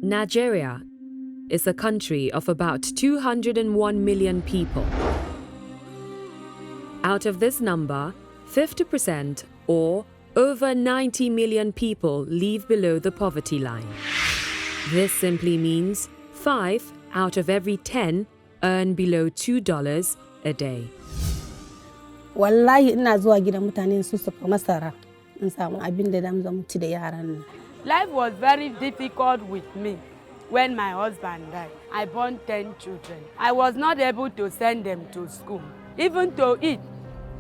Nigeria is a country of about 201 million people. Out of this number, 50% or over 90 million people live below the poverty line. This simply means 5 out of every 10 earn below $2 a day. Wallahi ina zuwa gidan mutane su suka masara in samu abin da zamu zama ci da yaran. Life was very difficult with me when my husband died. I born 10 children. I was not able to send them to school. Even to eat,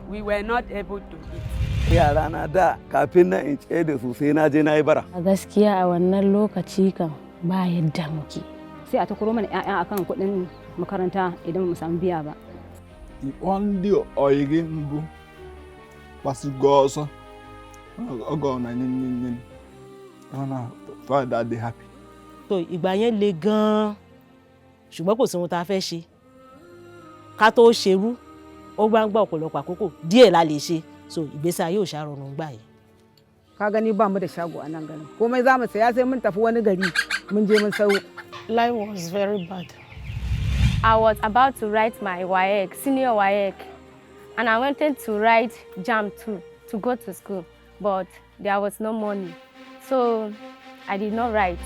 we were not able to eat. Yara na da kafin na in ce da su sai na je na yi bara. A gaskiya a wannan lokaci kan ba yadda muke. Sai a ta koro mana ƴaƴa akan kuɗin makaranta idan mu samu biya ba. Ndị oyi mbụ gbasigo ọsọ ogo na nyenyenyen ona father dey happy. So ìgbà yẹn le gan ṣùgbọ́n kò sí ohun tá fẹ́ ṣe ká tó ṣerú ó gbà ń gba ọ̀pọ̀lọpọ̀ àkókò díẹ̀ la lè ṣe so ìgbésí ayé ò ṣàrọ̀rùn gbà yìí. Ka gani ba mu da shago a nan garin komai za mu saya sai mun tafi wani gari mun je mun sayo. Life was very bad. I was about to write my WAEC, senior WAEC, and I wanted to write JAMB too, to go to school, but there was no money, so I did not write.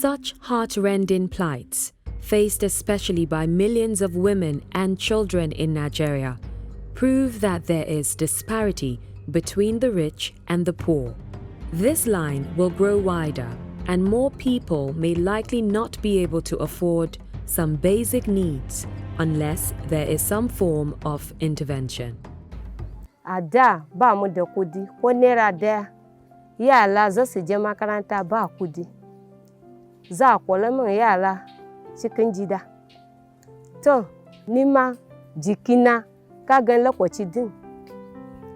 Such heart-rending plights, faced especially by millions of women and children in Nigeria, prove that there is disparity between the rich and the poor. This line will grow wider, and more people may likely not be able to afford some basic needs unless there is some form of intervention. A da ba mu da kudi ko naira daya yara za su je makaranta ba kudi. Za a kula min yara cikin gida. To, ni ma jikina ka gan lokaci din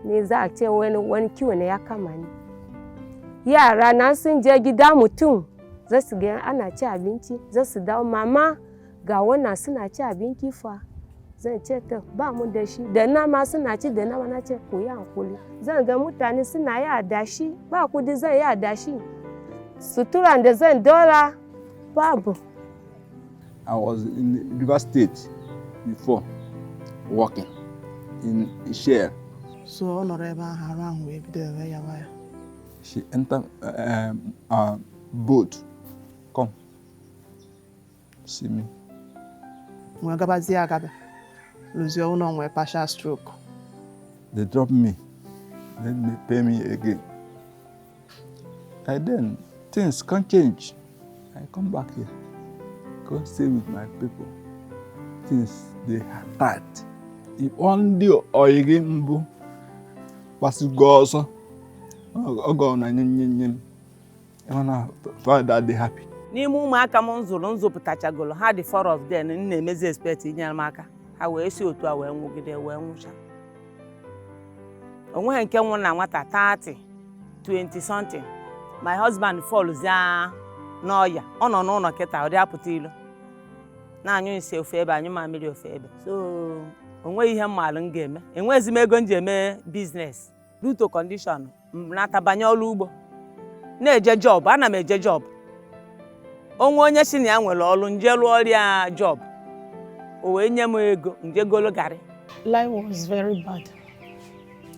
ne za a ce wani kiwo ne ya kama ni. Yara na sun je gida mutum za su ga ana ci abinci za su dawo mama ga wannan suna ci abinci fa. Zan ce to ba mu da shi da nama suna ci da nama na ce ku yi hankuli. Zan ga mutane suna yi adashi ba kudi zan yi adashi. Suturan da zan dora babu. I was in River State before working in Share. So honorable around we there where you are. She entered a boat. Come see me. Mwa gabazi agabe. Lose your own with partial stroke. They dropped me. Then they pay me again. And then things can't change. I come back here, go stay with my people. Things they are tight. If only oyi mbụ gbasigo ọsọ ogo na nyenyenyen ona father dey happy. N'ime ụmụaka m nzụpụtachagolo ha dị 4 of them na-emezi expect inyere m aka ha wee si otu a wee nwụgide wee nwụcha. Onweghị nke nwụrụ na nwata 30, 20 something. My husband falls n'ọya ọ nọ n'ụlọ kịta ọ dị apụta ilo na-anyụ nsị ofe ebe anyụ mamịrị ofe ebe so onweghị ihe mmalụ m ga-eme enweghịzi m ego m ji eme biznes due to condition natabanye ọrụ ugbo na-eje job ana m eje job onwe onye si na ya nwere ọrụ nje lụọ ọrịa job o wee nye m ego nje golo garị. Life was very bad.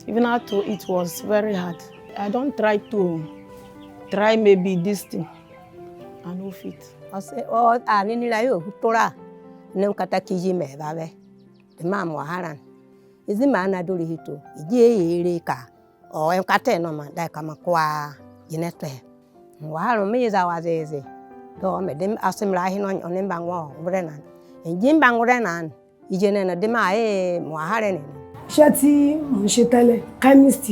Even how to eat was very hard. I don't try maybe this thing. I know fit. I say, oh, I need to go to Tora. No katakiji me babe. The man waharan. Is the man I do hito? Ye reka. Oh, I'm cutting no man like I'm a qua. Yenetwe. Waharan me is our easy. Though me them asim lying on him bang wall, Brennan. And Jim bang Brennan. Ijenen a dema waharan. Shati, Monshetele, chemist.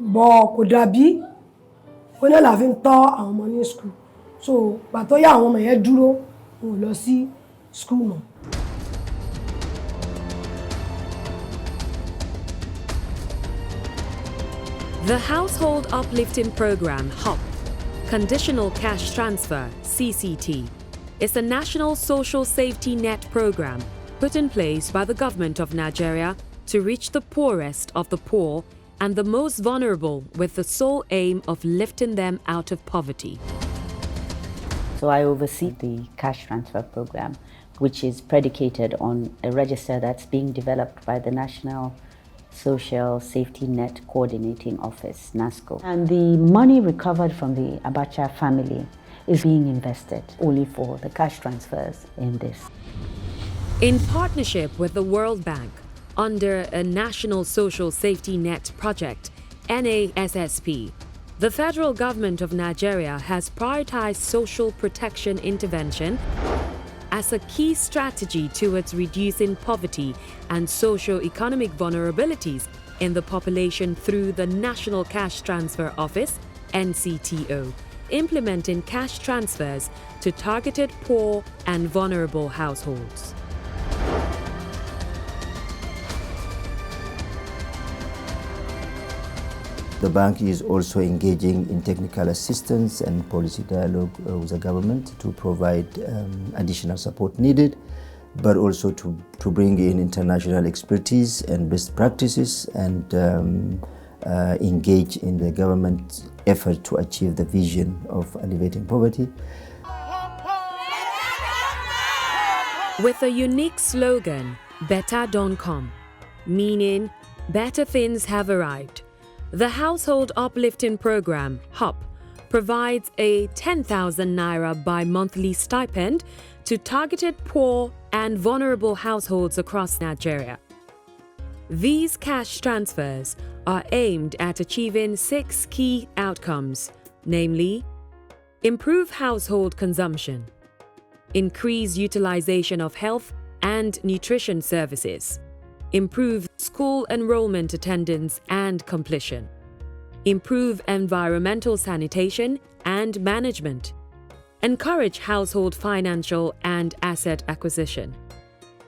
Bo, could that be? When I have him taught our money school. so pàtó yá àwọn ọmọ yẹn dúró wọn ò lọ sí school mọ́. The Household Uplifting Program, HUP, Conditional Cash Transfer, CCT, is a national social safety net program put in place by the government of Nigeria to reach the poorest of the poor and the most vulnerable with the sole aim of lifting them out of poverty. So I oversee the cash transfer program, which is predicated on a register that's being developed by the National Social Safety Net Coordinating Office, NASCO. And the money recovered from the Abacha family is being invested only for the cash transfers in this. In partnership with the World Bank, under a National Social Safety Net project, NASSP, the federal government of Nigeria has prioritized social protection intervention as a key strategy towards reducing poverty and socio-economic vulnerabilities in the population through the National Cash Transfer Office, NCTO, implementing cash transfers to targeted poor and vulnerable households. The bank is also engaging in technical assistance and policy dialogue with the government to provide additional support needed, but also to bring in international expertise and best practices and engage in the government's effort to achieve the vision of alleviating poverty. With a unique slogan, Better Don't Come, meaning better things have arrived, the Household Uplifting Program, HUP, provides a 10,000 naira bi-monthly stipend to targeted poor and vulnerable households across Nigeria. These cash transfers are aimed at achieving 6 key outcomes, namely, improve household consumption, increase utilization of health and nutrition services, improve school enrollment attendance and completion, improve environmental sanitation and management, encourage household financial and asset acquisition,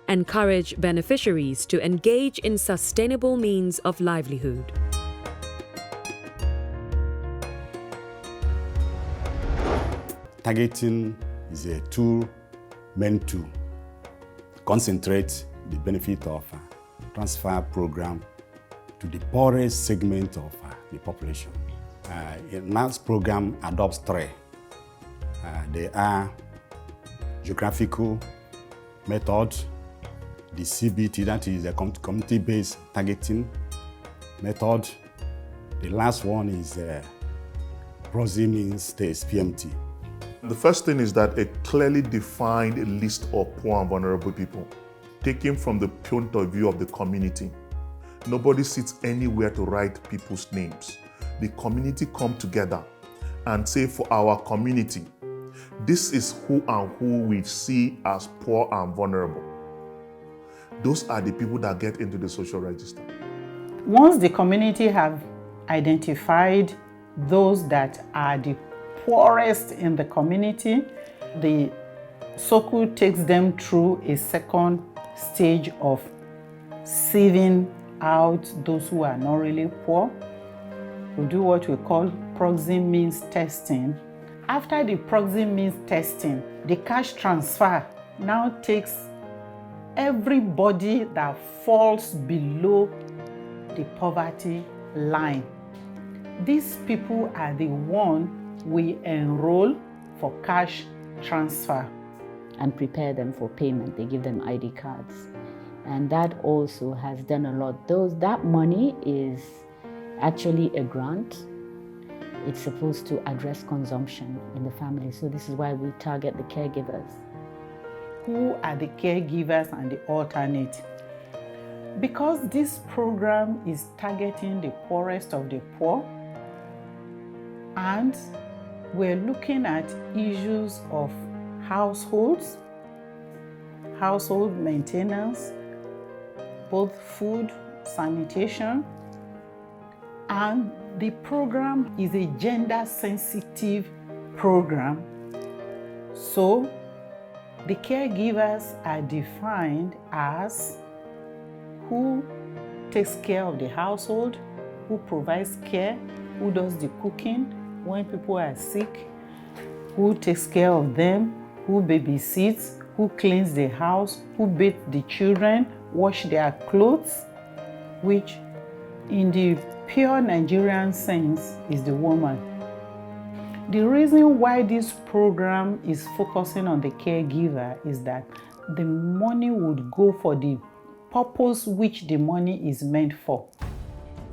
encourage beneficiaries to engage in sustainable means of livelihood. Targeting is a tool meant to concentrate the benefit of transfer program to the poorest segment of the population. The NAS program adopts 3. They are geographical method, the CBT, that is a community-based targeting method. The last one is proxy means test, PMT. The first thing is that a clearly defined list of poor and vulnerable people, taken from the point of view of the community. Nobody sits anywhere to write people's names. The community come together and say, for our community, this is who and who we see as poor and vulnerable. Those are the people that get into the social register. Once the community have identified those that are the poorest in the community, the SOCU takes them through a second stage of sieving out those who are not really poor. We do what we call proxy means testing. After the proxy means testing, the cash transfer now takes everybody that falls below the poverty line. These people are the ones we enroll for cash transfer. And prepare them for payment. They give them ID cards. And that also has done a lot. That money is actually a grant. It's supposed to address consumption in the family. So this is why we target the caregivers. Who are the caregivers and the alternate? Because this program is targeting the poorest of the poor, and we're looking at issues of households, household maintenance, both food, sanitation, and the program is a gender-sensitive program. So the caregivers are defined as who takes care of the household, who provides care, who does the cooking when people are sick, who takes care of them, who babysits, who cleans the house, who bathes the children, wash their clothes, which in the pure Nigerian sense is the woman. The reason why this program is focusing on the caregiver is that the money would go for the purpose which the money is meant for.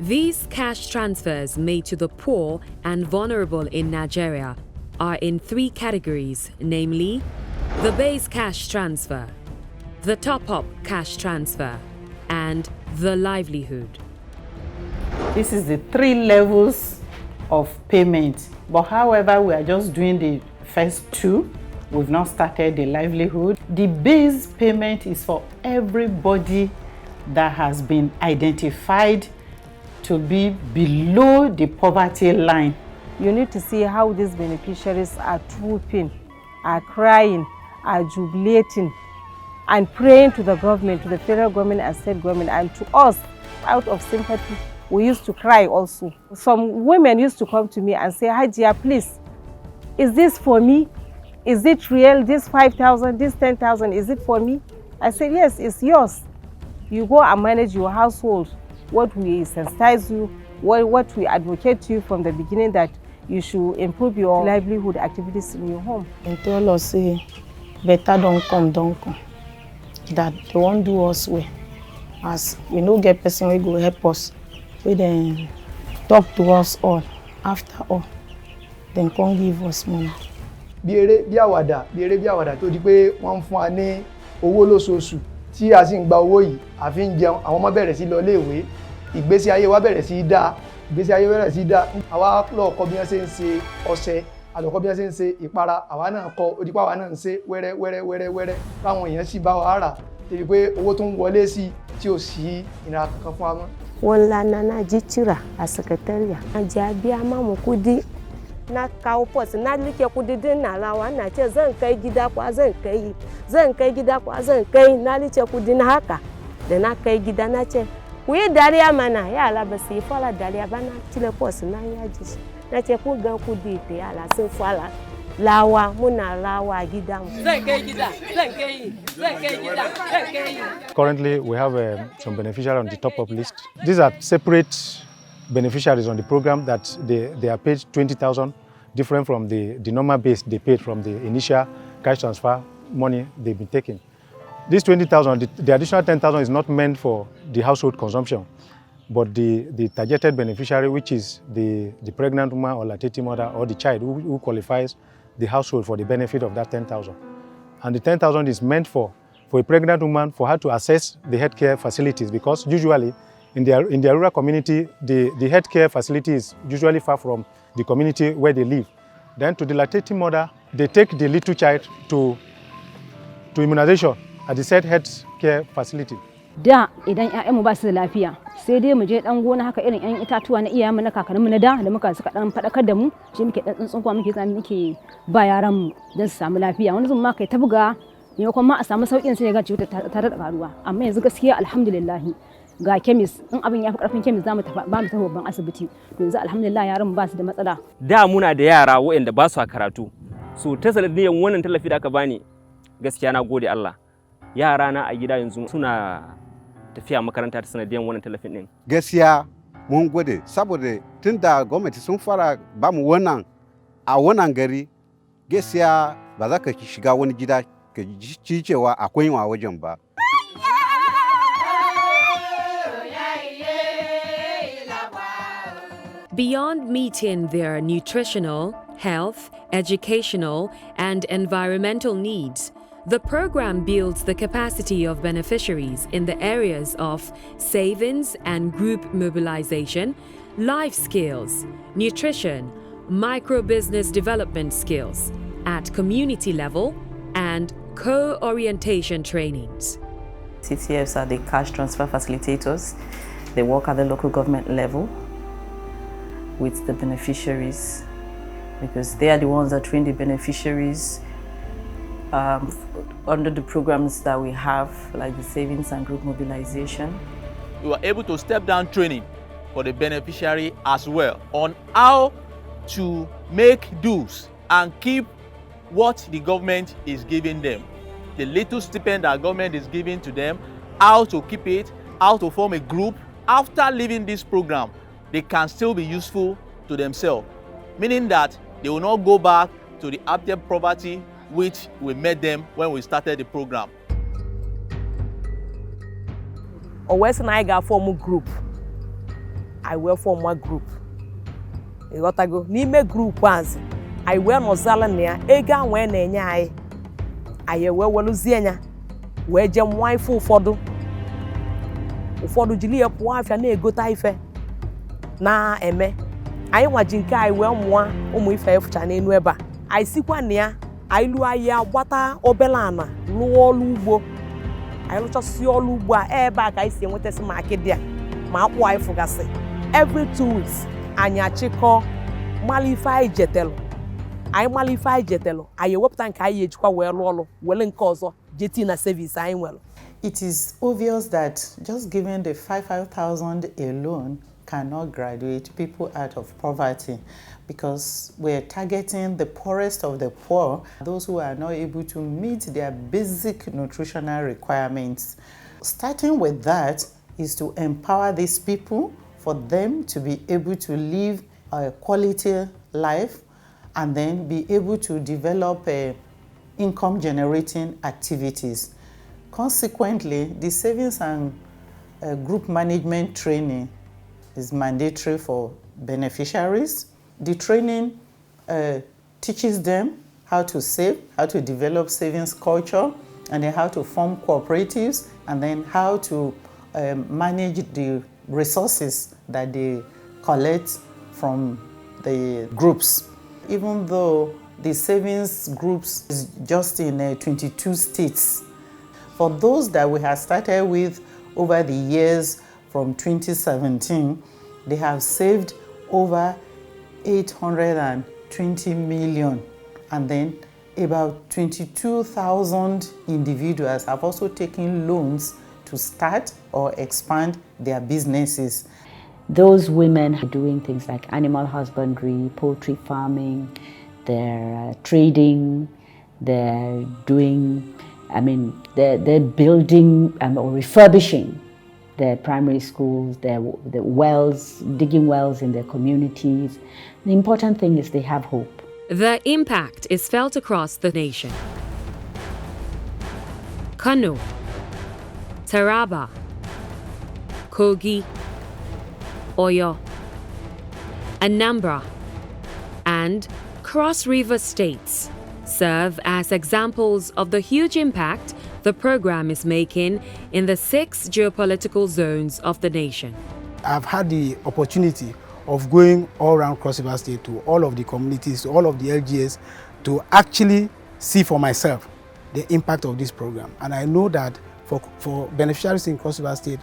These cash transfers made to the poor and vulnerable in Nigeria are in 3 categories, namely the base cash transfer, the top-up cash transfer, and the livelihood. This is the 3 levels of payment. But however, we are just doing the first 2. We've not started the livelihood. The base payment is for everybody that has been identified to be below the poverty line. You need to see how these beneficiaries are trooping, are crying, are jubilating, and praying to the government, to the federal government and state government, and to us, out of sympathy. We used to cry also. Some women used to come to me and say, Hajia, please, is this for me? Is it real? This 5,000, this 10,000, is it for me? I said, yes, it's yours. You go and manage your household. What we sensitize you, what we advocate to you from the beginning, that you should improve your livelihood activities in your home. And tell us, say, better don't come. That they won't do us well. As we no get person who go help us, we then talk to us all. After all, then come give us money. Bí eré bí àwàdà tó di pé wọ́n ń fún wa ní owó lóṣooṣù tí a sì ń gba owó yìí a fi ń jẹun, àwọn ọmọ bẹ̀rẹ̀ sí lọ iléèwé, ìgbésí ayé wa bẹ̀rẹ̀ sí dá, àwa lọ kọ́ bí wọ́n ṣe ń ṣe ọṣẹ, àlọ́kọ́ bí wọ́n ṣe ń ṣe ìpara, àwa náà kọ́, ó di pé àwa náà ń ṣe wẹ́rẹ́ báwọn èèyàn sì bá wa rà débi pé owó tó ń wọlé sí tí ò sí ìnira kankan fún wa mọ́. Wọ́n lana na jitira a secretariat. Na jabiya mamu kudi na kawo post na like kudi din na lawa na ce zan kai gida kwa zan kai gida kwa zan kai na like kudi na haka da na kai gida na ce ku yi dariya mana yara ba su yi fara dariya ba na cire post na yaji shi na ce ku ga kudi ta yara sun fara lawa muna lawa gida mu. Zan kai gida. Currently, we have some beneficiaries on the top-up list. These are separate beneficiaries on the program that they are paid 20,000, different from the normal base they paid from the initial cash transfer money they've been taking. This 20,000, the additional 10,000 is not meant for the household consumption, but the targeted beneficiary, which is the pregnant woman or lactating mother or the child who qualifies the household for the benefit of that 10,000. And the 10,000 is meant for a pregnant woman, for her to access the healthcare facilities, because usually in the rural community, the healthcare facility is usually far from the community where they live. Then to the lactating mother, they take the little child to immunization at the said healthcare facility. Da idan ƴaƴanmu ba su da lafiya sai dai mu je dan gona haka irin ƴan itatuwa na iyayenmu na kakanninmu na da muka suka dan fadakar da mu shi muke dan tsuntsunkuwa muke ba yaran mu don su samu lafiya. Wani zuma kai ta buga ne kuma a samu saukin sai ga ciwo ta da karuwa. Amma yanzu gaskiya alhamdulillah ga kemis in abin ya fi karfin kemis za mu ba mu tafi babban asibiti. To yanzu alhamdulillah yaran mu ba su da matsala. Da muna da yara waɗanda ba su karatu. So ta sanadiyan wannan tallafi da aka bani gaskiya na gode Allah. Yara na a gida yanzu suna tafiya makaranta ta sanadiyan wannan tallafin din. Gaskiya mun gode saboda tunda gwamnati sun fara ba mu wannan a wannan gari, gaskiya ba za ka shiga wani gida ka ji cewa akwai wa wajen ba. Beyond meeting their nutritional, health, educational, and environmental needs, the program builds the capacity of beneficiaries in the areas of savings and group mobilization, life skills, nutrition, micro-business development skills at community level, and co-orientation trainings. CTFs are the cash transfer facilitators. They work at the local government level with the beneficiaries, because they are the ones that train the beneficiaries under the programs that we have, like the savings and group mobilization. We were able to step down training for the beneficiary as well on how to make dues and keep what the government is giving them. The little stipend that government is giving to them, how to keep it, how to form a group. After leaving this program, they can still be useful to themselves, meaning that they will not go back to the abject poverty which we met them when we started the program. Always I got form a group. I will form one group. You got to go. Nime group once. I will no zalania. Ega when enya I will waluzienya. We jam wife ufodu. Ufodu jili ya wife na ego taife. Na eme. I wajinka I will mwa umu ife efucha n'enu eba. I sikwa nia. I lu aya wata obelana. Lu olu ugbo. I lu chosi olu ugbo a eba ka isi enwete si market dia. Ma akwa ifu gasi. Every 2 weeks, anya chiko malify jetelo. I malify jetelo. I wepta nka aye ejikwa we lolo. Wele nke ozo jeti na service anyị nwelo. It is obvious that just giving the 5,000 alone cannot graduate people out of poverty, because we're targeting the poorest of the poor, those who are not able to meet their basic nutritional requirements. Starting with that is to empower these people for them to be able to live a quality life and then be able to develop income generating activities. Consequently, the savings and group management training is mandatory for beneficiaries. The training teaches them how to save, how to develop savings culture, and then how to form cooperatives, and then how to manage the resources that they collect from the groups. Even though the savings groups is just in 22 states, for those that we have started with over the years from 2017, they have saved over 820 million, and then about 22,000 individuals have also taken loans to start or expand their businesses. Those women are doing things like animal husbandry, poultry farming, they're trading, they're doing, they're building or refurbishing their primary schools, their wells, digging wells in their communities. The important thing is they have hope. The impact is felt across the nation. Kano, Taraba, Kogi, Oyo, Anambra, and Cross River states serve as examples of the huge impact the program is making in the 6 geopolitical zones of the nation. I've had the opportunity of going all around Cross River State to all of the communities, to all of the LGAs, to actually see for myself the impact of this program. And I know that for beneficiaries in Cross River State,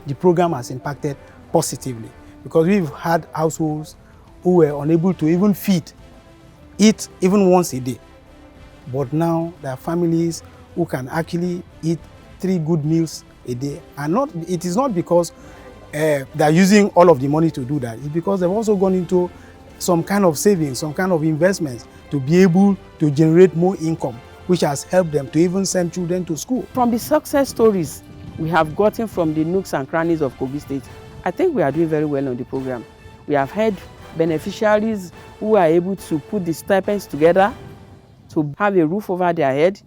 the program has impacted positively, because we've had households who were unable to even eat even once a day. But now there are families who can actually eat 3 good meals a day. And it is not because they're using all of the money to do that. It's because they've also gone into some kind of savings, some kind of investments to be able to generate more income, which has helped them to even send children to school. From the success stories we have gotten from the nooks and crannies of Kogi State, I think we are doing very well on the program. We have had beneficiaries who are able to put the stipends together to have a roof over their head.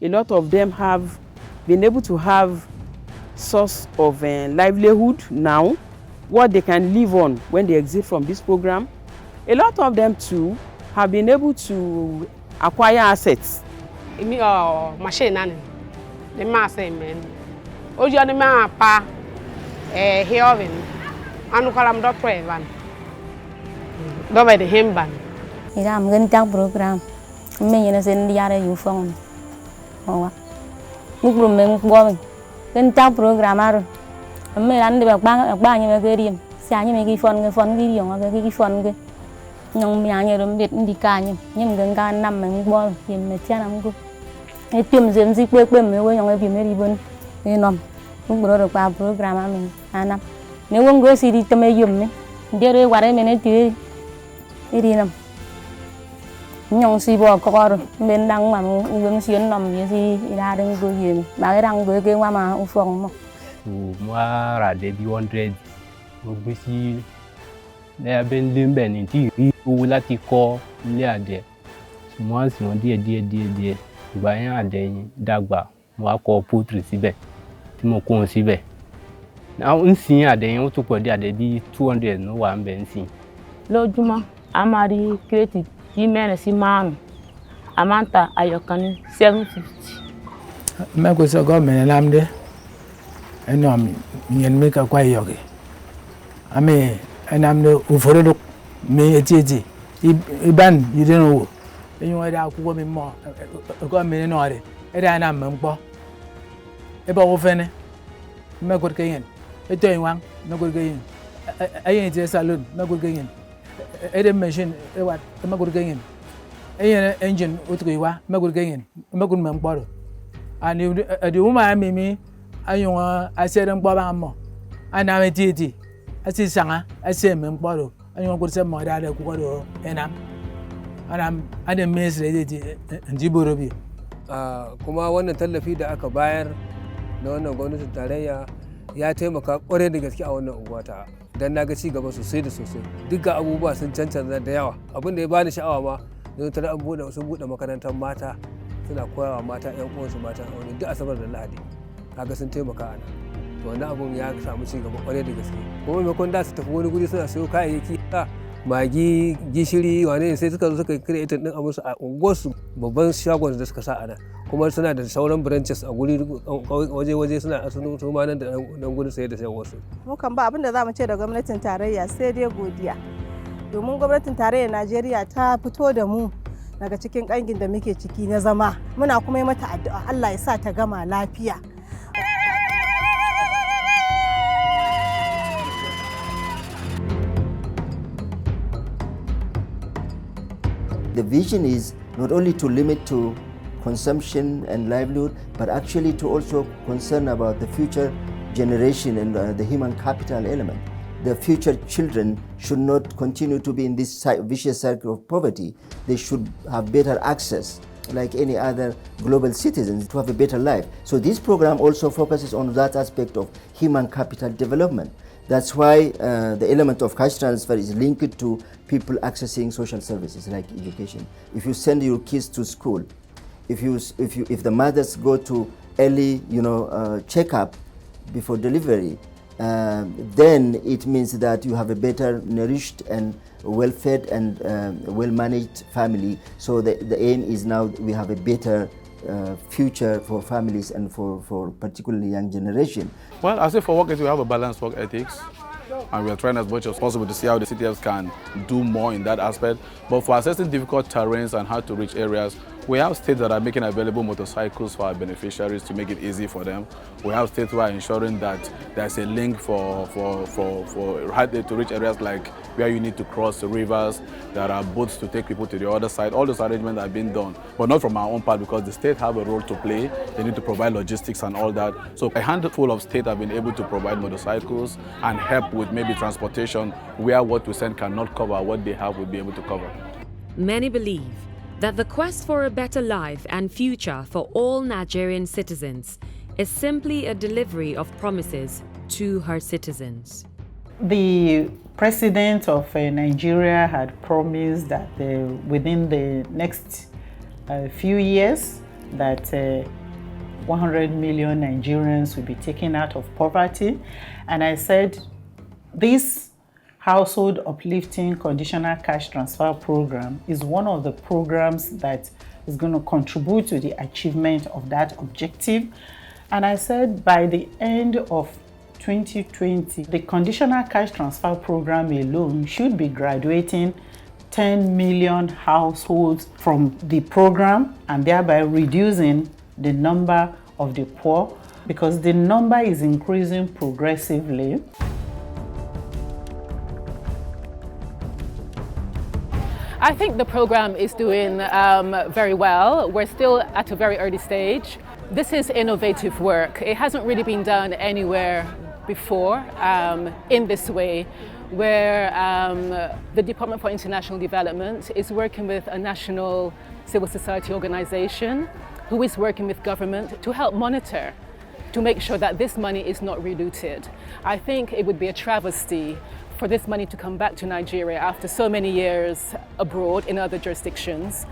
A lot of them have been able to have source of livelihood now, what they can live on when they exit from this program. A lot of them too have been able to acquire assets. Machine the mass man. Ojo the man pa hearing anu kalam doctor Evan. Do by the hemban. I'm going to program. Me na sen diare yu fong. Owa. Muk rum men bo. Ken ta program aru. Me ran de ba ni me kerim. Sia ni me ki fon ki yong ki fon ke. Nyong mi anya rum bit ndi ka ni. Nyem gen ka nam men bo. Yem me tia nam ku. tiêm dêm gì quê me wo yang bi me ribon e nom mu bro ro pa program amen anam ne won go si di tame yum me ndere ware me ne ti iri nam nhong si bo ko ro men dang ma ngum sien nom ye si ira dang go ye ba cái dang go ke wa ma u phong mo moi ra de bi 100 mo gbesi ne ben limbe ni ti wu láti kọ́ ilé adé mo sì wọ́n díẹ̀ ìgbà yẹn adé yẹn dàgbà mo wá kọ́ poultry síbẹ̀ tí mo kó wọn síbẹ̀ ń sin adé yẹn ó tún pọ̀ dé adé bí 200 ló wà ń bẹ̀ ń sìn. Lójúmọ́ a máa rí kírètì bí mẹ́rin sí márùn-ún a máa ń ta àyọkàn ní 750. mẹ́kọ̀ọ́ sọ gọ́ọ̀mẹ̀ntì lámdé ẹnu àmì ìyẹn mi kà kọ́ ẹ̀yọ̀kẹ́ àmì ẹnu àmì òfòròdò mi etí ìbán yìí dẹ́nu wò ẹ̀yìn wọn ẹ̀dá àkúkọ́ mi mọ́ gọ́ọ̀mẹ̀ntì náà rẹ̀ ẹ̀dá ẹ̀nà àmì ń pọ̀ ẹ̀bọ̀ wọ́n fẹ́ni mẹ́kọ̀ọ́ kẹ́yìn ẹ̀tọ́ ìwọ̀n mẹ́kọ̀ọ́ kẹ́yìn ẹ̀yìn ti salon mẹ́kọ̀ọ́ kẹ́yìn ẹ̀dẹ̀ machine ẹ̀wà mẹ́kọ̀ọ́ kẹ́yìn ẹ̀yìn engine òtùkọ̀ ìwà mẹ́kọ̀ọ́ kẹ́yìn mẹ́kọ̀ọ́ mẹ́ ń pọ̀ rẹ̀ àni ẹ̀dẹ̀ wọ́n máa mímí ẹ̀yìn wọn àṣẹ̀rẹ̀ ń pọ̀ bá ń mọ̀ àni àwọn etí àti sàngà àṣẹ̀ mẹ́ ń pọ̀ rẹ̀ ẹ̀yìn wọn kò sẹ́ mọ̀ ẹ̀dá kúkọ́ rẹ̀ ẹ̀nàm anam adin ministry zai ce ji borobi kuma wannan tallafi da aka bayar na wannan gwamnatin tarayya ya taimaka kwarai da gaske a wannan unguwata dan na ga ci gaba sosai da sosai duka abubuwa sun cancanza da yawa abin da ya bani sha'awa ma don tare an sun bude makarantar mata suna koyawa mata yan uwansu mata aure duk asabar da lahadi kaga sun taimaka ana to wannan abun ya samu ci gaba kwarai da gaske kuma maimakon da su tafi wani guri suna sayo kayayyaki magi gishiri wane sai suka zo suka create din abin su a unguwarsu babban shagon da suka sa ana kuma suna da sauran branches a guri waje suna su ma nan da nan gurin sayar da sayarwar su mu kan ba abin da zamu ce da gwamnatin tarayya sai dai godiya domin gwamnatin tarayyar Najeriya ta fito da mu daga cikin kangin da muke ciki na zama muna kuma yi mata addu'a Allah ya sa ta gama lafiya. The vision is not only to limit to consumption and livelihood, but actually to also concern about the future generation and the human capital element. The future children should not continue to be in this vicious cycle of poverty. They should have better access, like any other global citizens, to have a better life. So this program also focuses on that aspect of human capital development. That's why the element of cash transfer is linked to people accessing social services like education. If you send your kids to school, if the mothers go to early, checkup before delivery, then it means that you have a better nourished and well-fed and well-managed family. So the aim is now we have a better future for families and for particularly young generation. Well, I say for work, we have a balanced work ethics, and we are trying as much as possible to see how the CTFs can do more in that aspect. But for assessing difficult terrains and how to reach areas, we have states that are making available motorcycles for our beneficiaries to make it easy for them. We have states who are ensuring that there's a link for how to reach areas like where you need to cross the rivers. There are boats to take people to the other side. All those arrangements are being done, but not from our own part because the state have a role to play. They need to provide logistics and all that. So a handful of states have been able to provide motorcycles and help with maybe transportation where what we send cannot cover, what they have will be able to cover. Many believe that the quest for a better life and future for all Nigerian citizens is simply a delivery of promises to her citizens. The president of Nigeria had promised that within the next few years that 100 million Nigerians will be taken out of poverty. And I said this Household Uplifting Conditional Cash Transfer Program is one of the programs that is going to contribute to the achievement of that objective. And I said by the end of 2020, the Conditional Cash Transfer Program alone should be graduating 10 million households from the program and thereby reducing the number of the poor because the number is increasing progressively. I think the program is doing very well. We're still at a very early stage. This is innovative work. It hasn't really been done anywhere before in this way, where the Department for International Development is working with a national civil society organization who is working with government to help monitor, to make sure that this money is not reluted. I think it would be a travesty for this money to come back to Nigeria after so many years abroad in other jurisdictions,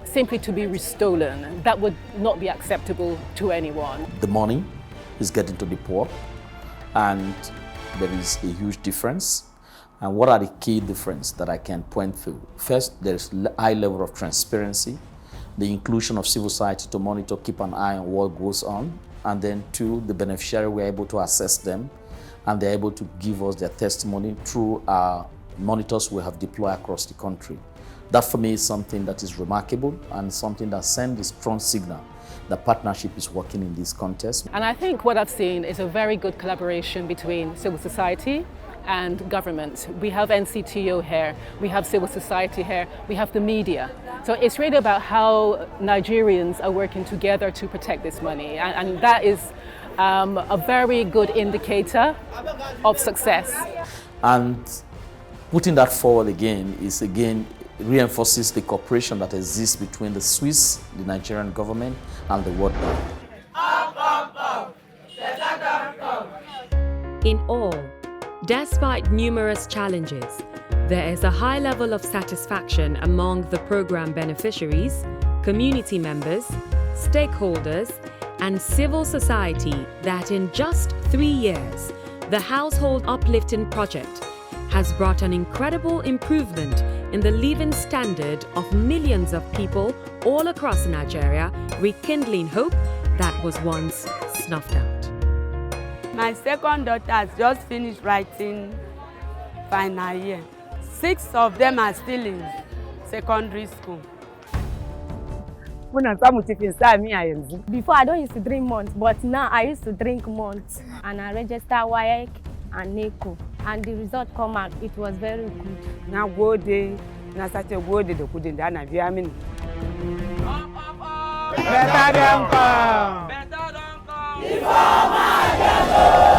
simply to be restolen. That would not be acceptable to anyone. The money is getting to the poor, and there is a huge difference. And what are the key differences that I can point to? First, there is a high level of transparency, the inclusion of civil society to monitor, keep an eye on what goes on. And then two, the beneficiary, we're able to assess them, and they're able to give us their testimony through our monitors we have deployed across the country. That for me is something that is remarkable and something that sends a strong signal that partnership is working in this contest. And I think what I've seen is a very good collaboration between civil society and government. We have NCTO here, we have civil society here, we have the media. So it's really about how Nigerians are working together to protect this money. And that is a very good indicator of success. And putting that forward again is reinforces the cooperation that exists between the Swiss, the Nigerian government, and the World Bank. In all, despite numerous challenges, there is a high level of satisfaction among the program beneficiaries, community members, stakeholders, and civil society that in just 3 years, the Household Uplifting Project has brought an incredible improvement in the living standard of millions of people all across Nigeria, rekindling hope that was once snuffed out. My second daughter has just finished writing final year. 6 of them are still in secondary school. Before I don't used to drink months, but now I used to drink months. And I registered WAEC and NECO. And the result come out, it was very good. Now go there, now such a good the couldn't done a viamin. Better than come. Better than come.